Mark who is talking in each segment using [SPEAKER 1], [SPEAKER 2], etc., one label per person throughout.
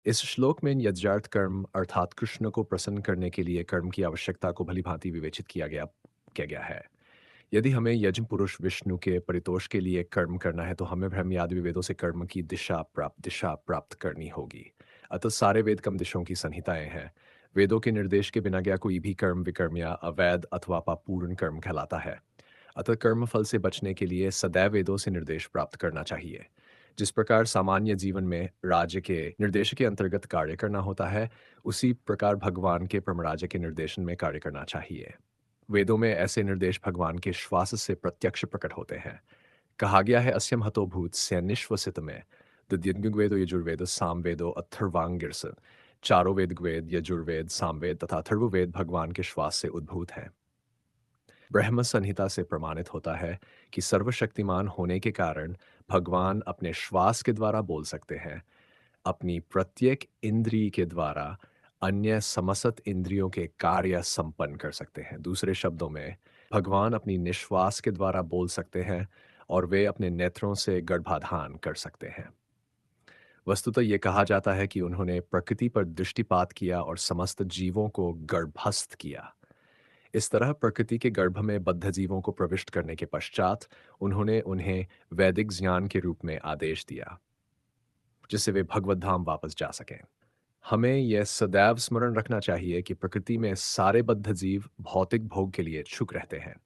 [SPEAKER 1] इस श्लोक में यज्ञार्थ कर्म अर्थात कृष्ण को प्रसन्न करने के लिए कर्म की आवश्यकता को भलीभांति विवेचित किया गया है। यदि हमें यज्ञ पुरुष विष्णु के परितोष के लिए कर्म करना है तो हमें ब्रह्मयादि वेदों से कर्म की दिशा प्राप्त करनी होगी। अतः सारे वेद कम दिशाओं की संहिताएं हैं। वेदों के निर्देश के बिना गया कोई भी कर्म विकर्म या अवैध अथवा पापपूर्ण कर्म कहलाता है। अतः कर्म फल से बचने के लिए सदैव वेदों से निर्देश प्राप्त करना चाहिए। जिस प्रकार सामान्य जीवन में राज्य के निर्देश के अंतर्गत कार्य करना होता है, उसी प्रकार भगवान के परमराज्य के निर्देशन में कार्य करना चाहिए। वेदों में ऐसे निर्देश भगवान के श्वास से प्रत्यक्ष प्रकट होते हैं। कहा गया है अस्यम हतो भूत सैनिश्वसित में वेदो यजुर्वेद सामवेदो अथर्वांगिरस। चारों वेद यजुर्वेद सामवेद तथा अथर्ववेद भगवान के श्वास से उद्भूत हैं। ब्रह्म संहिता से प्रमाणित होता है कि सर्वशक्तिमान होने के कारण भगवान अपने श्वास के द्वारा बोल सकते हैं, अपनी प्रत्येक इंद्रिय के द्वारा अन्य समस्त इंद्रियों के कार्य संपन्न कर सकते हैं। दूसरे शब्दों में, भगवान अपनी निश्वास के द्वारा बोल सकते हैं और वे अपने नेत्रों से गर्भाधान कर सकते हैं। वस्तुतः ये कहा जाता है कि उन्होंने प्रकृति पर दृष्टिपात किया और समस्त जीवों को गर्भस्थ किया। इस तरह प्रकृति के गर्भ में बद्ध जीवों को प्रविष्ट करने के पश्चात उन्होंने उन्हें वैदिक ज्ञान के रूप में आदेश दिया, जिससे वे भगवत धाम वापस जा सकें। हमें यह सदैव स्मरण रखना चाहिए कि प्रकृति में सारे बद्ध जीव भौतिक भोग के लिए इच्छुक रहते हैं,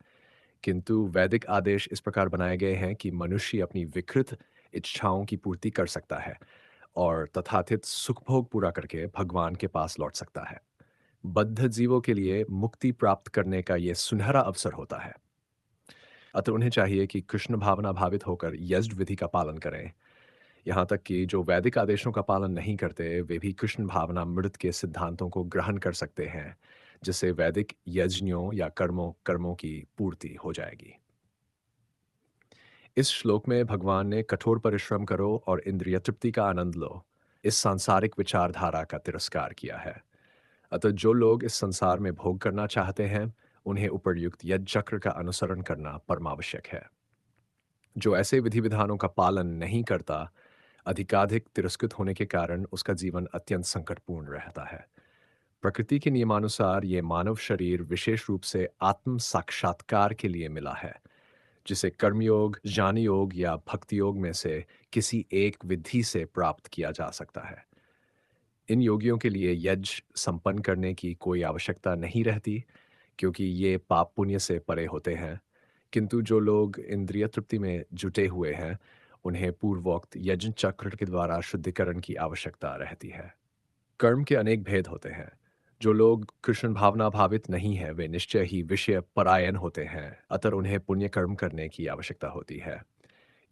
[SPEAKER 1] किंतु वैदिक आदेश इस प्रकार बनाए गए हैं कि मनुष्य अपनी विकृत इच्छाओं की पूर्ति कर सकता है और तथाकथित सुख भोग पूरा करके भगवान के पास लौट सकता है। बद्ध जीवों के लिए मुक्ति प्राप्त करने का यह सुनहरा अवसर होता है। अतः उन्हें चाहिए कि कृष्ण भावना भावित होकर यज्ञ विधि का पालन करें। यहाँ तक कि जो वैदिक आदेशों का पालन नहीं करते, वे भी कृष्ण भावनामृत के सिद्धांतों को ग्रहण कर सकते हैं, जिससे वैदिक यज्ञों या कर्मों कर्मों की पूर्ति हो जाएगी। इस श्लोक में भगवान ने कठोर परिश्रम करो और इंद्रिय तृप्ति का आनंद लो, इस सांसारिक विचारधारा का तिरस्कार किया है। अतः जो लोग इस संसार में भोग करना चाहते हैं, उन्हें उपर्युक्त यज्ञ चक्र का अनुसरण करना परमावश्यक है। जो ऐसे विधि विधानों का पालन नहीं करता, अधिकाधिक तिरस्कृत होने के कारण उसका जीवन अत्यंत संकटपूर्ण रहता है। प्रकृति के नियमानुसार ये मानव शरीर विशेष रूप से आत्म साक्षात्कार के लिए मिला है, जिसे कर्मयोग, ज्ञान योग या भक्ति योग में से किसी एक विधि से प्राप्त किया जा सकता है। इन योगियों के लिए यज्ञ संपन्न करने की कोई आवश्यकता नहीं रहती, क्योंकि ये पाप पुण्य से परे होते हैं। किंतु जो लोग इंद्रिय तृप्ति में जुटे हुए हैं, उन्हें पूर्वोक्त यज्ञ चक्र के द्वारा शुद्धिकरण की आवश्यकता रहती है। कर्म के अनेक भेद होते हैं। जो लोग कृष्ण भावना भावित नहीं है, वे निश्चय ही विषय परायण होते हैं, अतः उन्हें पुण्य कर्म करने की आवश्यकता होती है।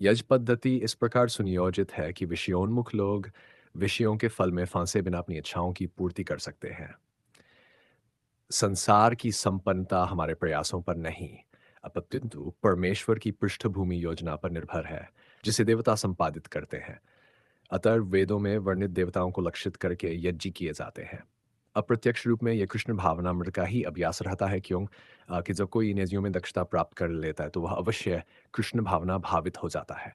[SPEAKER 1] यज्ञ पद्धति इस प्रकार सुनियोजित है कि विषयोन्मुख लोग विषयों के फल में फंसे बिना अपनी इच्छाओं की पूर्ति कर सकते हैं। संसार की संपन्नता हमारे प्रयासों पर नहीं, अपितु परमेश्वर की पृष्ठभूमि योजना पर निर्भर है, जिसे देवता संपादित करते हैं। अतः वेदों में वर्णित देवताओं को लक्षित करके यज्ञ किए जाते हैं। अप्रत्यक्ष रूप में यह कृष्ण भावनामृत का ही अभ्यास रहता है, कि जब कोई इन यज्ञों में दक्षता प्राप्त कर लेता है तो वह अवश्य कृष्ण भावना भावित हो जाता है।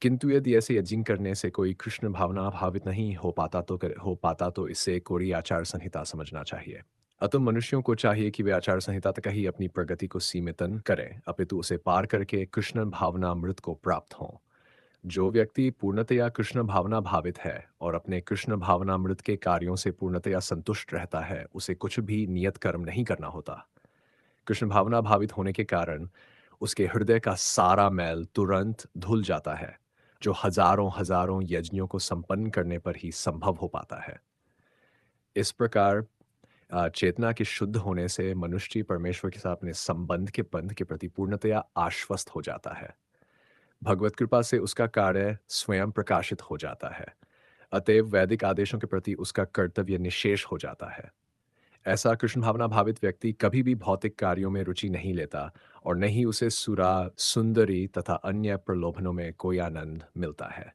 [SPEAKER 1] किंतु यदि ऐसे यज्ञ करने से कोई कृष्ण भावना भावित नहीं हो पाता तो इसे कोरी आचार संहिता समझना चाहिए। अतः मनुष्यों को चाहिए कि वे आचार संहिता तक ही अपनी प्रगति को सीमितन करें, अपितु उसे पार करके कृष्ण भावनामृत को प्राप्त हों। जो व्यक्ति पूर्णतया कृष्ण भावना भावित है और अपने कृष्ण भावनामृत के कार्यों से पूर्णतया संतुष्ट रहता है, उसे कुछ भी नियत कर्म नहीं करना होता। कृष्ण भावना भावित होने के कारण उसके हृदय का सारा मैल तुरंत धुल जाता है, जो हजारों हजारों यज्ञों को संपन्न करने पर ही संभव हो पाता है। इस प्रकार चेतना के शुद्ध होने से मनुष्य परमेश्वर के साथ अपने संबंध के बंध के प्रति पूर्णतया आश्वस्त हो जाता है। भगवत कृपा से उसका कार्य स्वयं प्रकाशित हो जाता है। अतएव वैदिक आदेशों के प्रति उसका कर्तव्य निशेष हो जाता है। ऐसा कृष्ण भावना भावित व्यक्ति कभी भी भौतिक कार्यों में रुचि नहीं लेता और न ही उसे सुरा, सुंदरी तथा अन्य प्रलोभनों में कोई आनंद मिलता है।